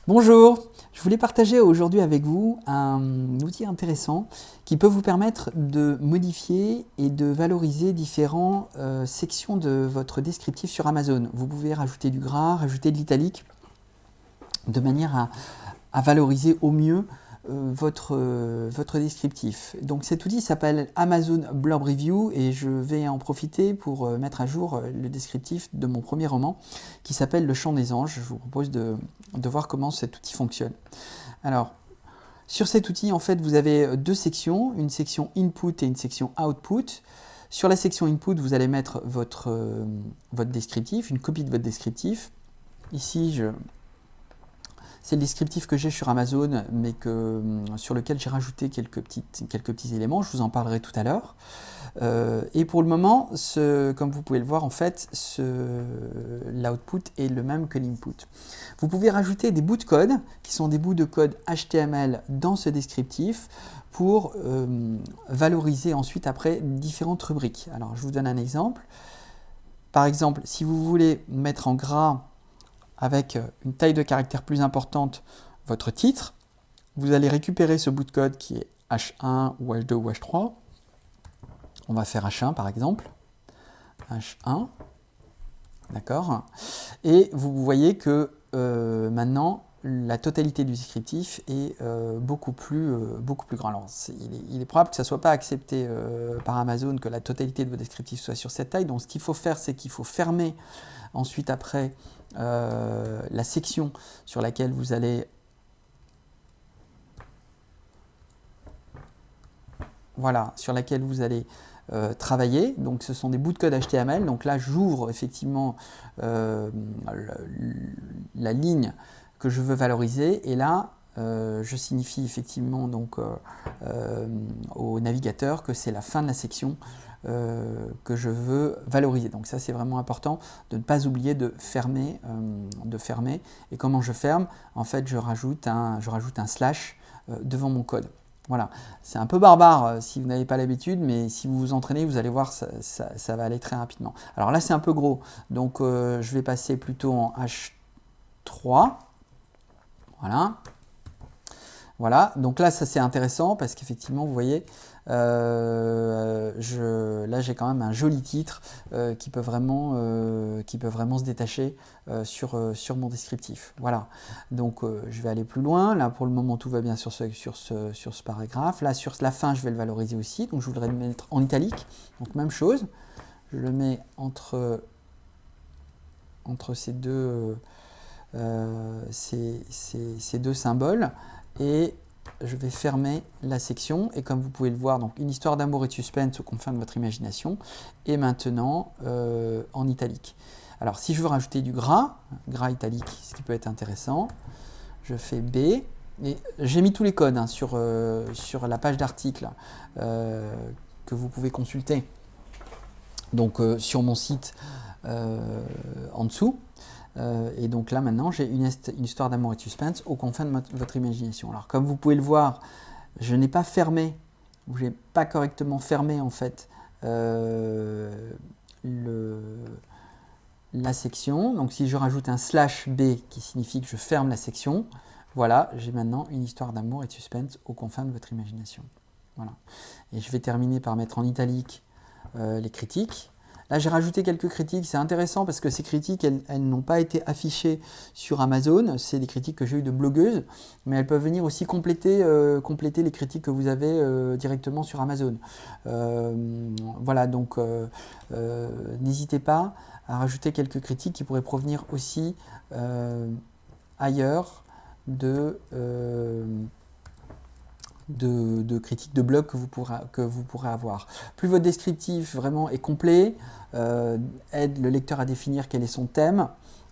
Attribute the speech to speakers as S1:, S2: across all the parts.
S1: Bonjour, je voulais partager aujourd'hui avec vous un outil intéressant qui peut vous permettre de modifier et de valoriser différentes sections de votre descriptif sur Amazon. Vous pouvez rajouter du gras, rajouter de l'italique de manière à valoriser au mieux votre descriptif. Donc cet outil s'appelle Amazon Blurb Review et je vais en profiter pour mettre à jour le descriptif de mon premier roman qui s'appelle Le Chant des Anges. Je vous propose de voir comment cet outil fonctionne. Alors, sur cet outil, en fait, vous avez deux sections, une section Input et une section Output. Sur la section Input, vous allez mettre votre descriptif, une copie de votre descriptif. Ici, c'est le descriptif que j'ai sur Amazon, mais sur lequel j'ai rajouté quelques petits éléments. Je vous en parlerai tout à l'heure. Et pour le moment, comme vous pouvez le voir, en fait, l'output est le même que l'input. Vous pouvez rajouter des bouts de code, qui sont des bouts de code HTML dans ce descriptif, pour valoriser ensuite après différentes rubriques. Alors, je vous donne un exemple. Par exemple, si vous voulez mettre en gras avec une taille de caractère plus importante votre titre, vous allez récupérer ce bout de code qui est H1 ou H2 ou H3. On va faire H1 par exemple. H1. D'accord. Et vous voyez que maintenant, la totalité du descriptif est beaucoup plus grand. Alors, il est probable que ça ne soit pas accepté par Amazon, que la totalité de vos descriptifs soit sur cette taille. Donc, ce qu'il faut faire, c'est qu'il faut fermer ensuite après la section sur laquelle vous allez travailler. Donc ce sont des bouts de code HTML. Donc là j'ouvre effectivement la ligne que je veux valoriser et là je signifie effectivement donc au navigateur que c'est la fin de la section que je veux valoriser. Donc ça c'est vraiment important de ne pas oublier de fermer. Et comment je ferme? En fait je rajoute un slash devant mon code. Voilà, c'est un peu barbare si vous n'avez pas l'habitude, mais si vous vous entraînez, vous allez voir, ça va aller très rapidement. Alors là c'est un peu gros, donc je vais passer plutôt en H3. Voilà, donc là ça c'est intéressant parce qu'effectivement vous voyez, là j'ai quand même un joli titre qui peut vraiment se détacher sur mon descriptif. Voilà, donc je vais aller plus loin. Là pour le moment tout va bien sur ce paragraphe. Là sur la fin je vais le valoriser aussi, donc je voudrais le mettre en italique. Donc même chose, je le mets entre ces deux symboles. Et je vais fermer la section et comme vous pouvez le voir, donc une histoire d'amour et de suspense aux confins de votre imagination et maintenant en italique. Alors si je veux rajouter du gras italique, ce qui peut être intéressant, je fais B et j'ai mis tous les codes sur la page d'article que vous pouvez consulter donc sur mon site en dessous. Et donc là maintenant j'ai une histoire d'amour et de suspense aux confins de votre imagination. Alors comme vous pouvez le voir, je n'ai pas fermé, ou je n'ai pas correctement fermé en fait la section. Donc si je rajoute un slash B qui signifie que je ferme la section, voilà, j'ai maintenant une histoire d'amour et de suspense aux confins de votre imagination. Voilà. Et je vais terminer par mettre en italique les critiques. Là, j'ai rajouté quelques critiques, c'est intéressant parce que ces critiques, elles n'ont pas été affichées sur Amazon, c'est des critiques que j'ai eues de blogueuses, mais elles peuvent venir aussi compléter les critiques que vous avez directement sur Amazon. Voilà, donc n'hésitez pas à rajouter quelques critiques qui pourraient provenir aussi ailleurs de critiques de blog que vous pourrez avoir. Plus votre descriptif vraiment est complet, aide le lecteur à définir quel est son thème.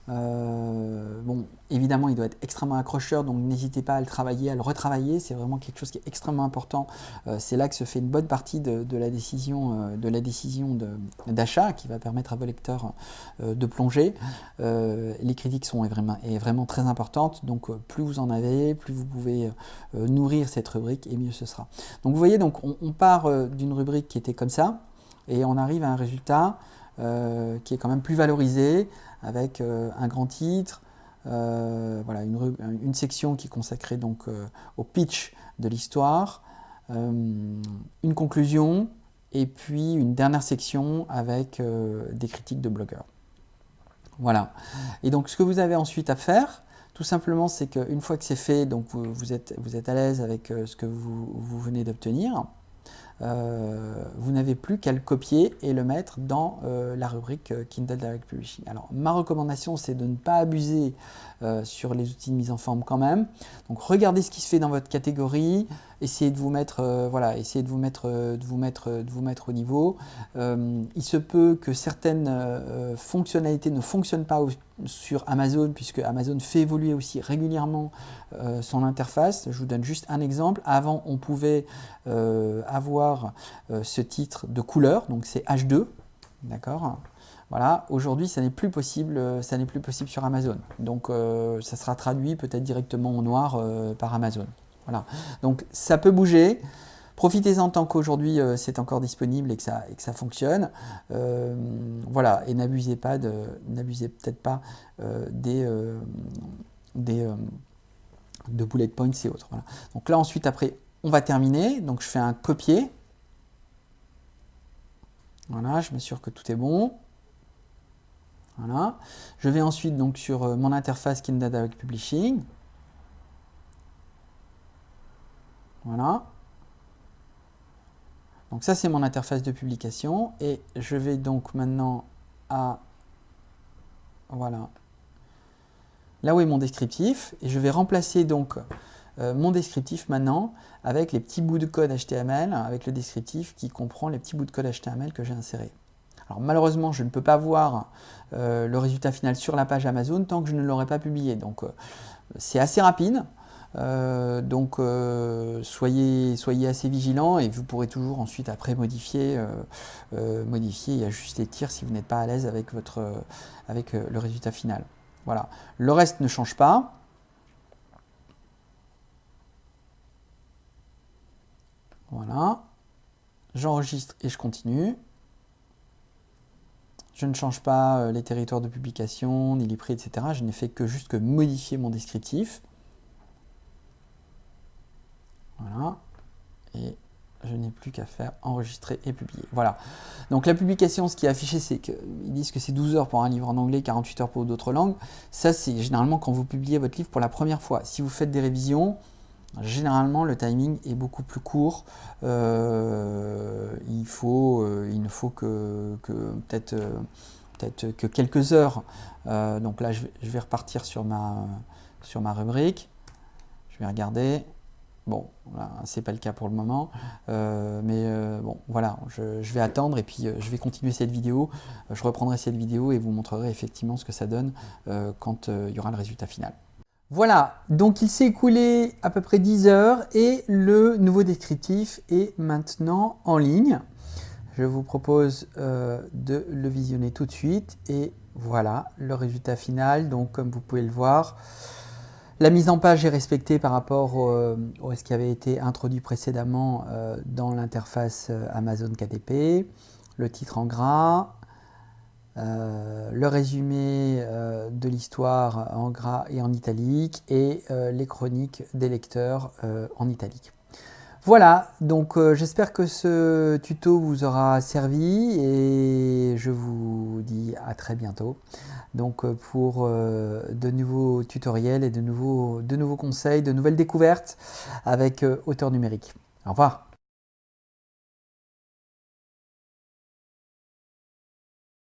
S1: Bon, évidemment, il doit être extrêmement accrocheur, donc n'hésitez pas à le travailler, à le retravailler. C'est vraiment quelque chose qui est extrêmement important. C'est là que se fait une bonne partie de la décision d'achat qui va permettre à vos lecteurs de plonger. Les critiques sont vraiment très importantes, donc plus vous en avez, plus vous pouvez nourrir cette rubrique et mieux ce sera. Donc vous voyez, donc on part d'une rubrique qui était comme ça et on arrive à un résultat qui est quand même plus valorisé avec un grand titre, voilà, une section qui est consacrée donc au pitch de l'histoire, une conclusion, et puis une dernière section avec des critiques de blogueurs. Voilà. Et donc ce que vous avez ensuite à faire, tout simplement, c'est qu'une fois que c'est fait, donc vous êtes à l'aise avec ce que vous venez d'obtenir, vous n'avez plus qu'à le copier et le mettre dans la rubrique Kindle Direct Publishing. Alors ma recommandation, c'est de ne pas abuser sur les outils de mise en forme quand même. Donc regardez ce qui se fait dans votre catégorie, essayez de vous mettre, voilà, essayez de vous mettre au niveau. Il se peut que certaines fonctionnalités ne fonctionnent pas sur Amazon, puisque Amazon fait évoluer aussi régulièrement son interface. Je vous donne juste un exemple. Avant, on pouvait avoir ce titre de couleur, donc c'est H2, d'accord. Voilà, aujourd'hui, ça n'est plus possible sur Amazon. Donc, ça sera traduit peut-être directement en noir par Amazon. Voilà. Donc, ça peut bouger. Profitez-en tant qu'aujourd'hui c'est encore disponible et que ça fonctionne. Voilà, et n'abusez peut-être pas de bullet points et autres. Voilà. Donc là, ensuite, après, on va terminer. Donc, je fais un copier. Voilà, je m'assure que tout est bon. Voilà. Je vais ensuite donc sur mon interface Kindle Direct Publishing. Voilà. Donc ça, c'est mon interface de publication. Et je vais donc maintenant à... Voilà. Là où est mon descriptif. Et je vais remplacer donc mon descriptif maintenant avec les petits bouts de code HTML, avec le descriptif qui comprend les petits bouts de code HTML que j'ai insérés. Alors malheureusement, je ne peux pas voir le résultat final sur la page Amazon tant que je ne l'aurai pas publié. Donc c'est assez rapide. Donc soyez assez vigilants et vous pourrez toujours ensuite après modifier et ajuster les tirs si vous n'êtes pas à l'aise avec le résultat final. Voilà. Le reste ne change pas. Voilà. J'enregistre et je continue. Je ne change pas les territoires de publication, ni les prix, etc. Je n'ai fait que juste que modifier mon descriptif. Voilà. Et je n'ai plus qu'à faire enregistrer et publier. Voilà. Donc la publication, ce qui est affiché, c'est qu'ils disent que c'est 12 heures pour un livre en anglais, 48 heures pour d'autres langues. Ça, c'est généralement quand vous publiez votre livre pour la première fois. Si vous faites des révisions, généralement, le timing est beaucoup plus court. Il ne faut que peut-être que quelques heures. Donc là, je vais repartir sur ma rubrique. Je vais regarder. Bon, c'est pas le cas pour le moment. Bon, voilà, je vais attendre et puis je vais continuer cette vidéo. Je reprendrai cette vidéo et vous montrerai effectivement ce que ça donne quand il y aura le résultat final. Voilà, donc il s'est écoulé à peu près 10 heures et le nouveau descriptif est maintenant en ligne. Je vous propose de le visionner tout de suite et voilà le résultat final. Donc comme vous pouvez le voir, la mise en page est respectée par rapport à ce qui avait été introduit précédemment dans l'interface Amazon KDP, le titre en gras, le résumé de l'histoire en gras et en italique et les chroniques des lecteurs en italique. Voilà, donc j'espère que ce tuto vous aura servi et je vous dis à très bientôt. Donc pour de nouveaux tutoriels et de nouveaux conseils, de nouvelles découvertes avec Auteur Numérique. Au revoir.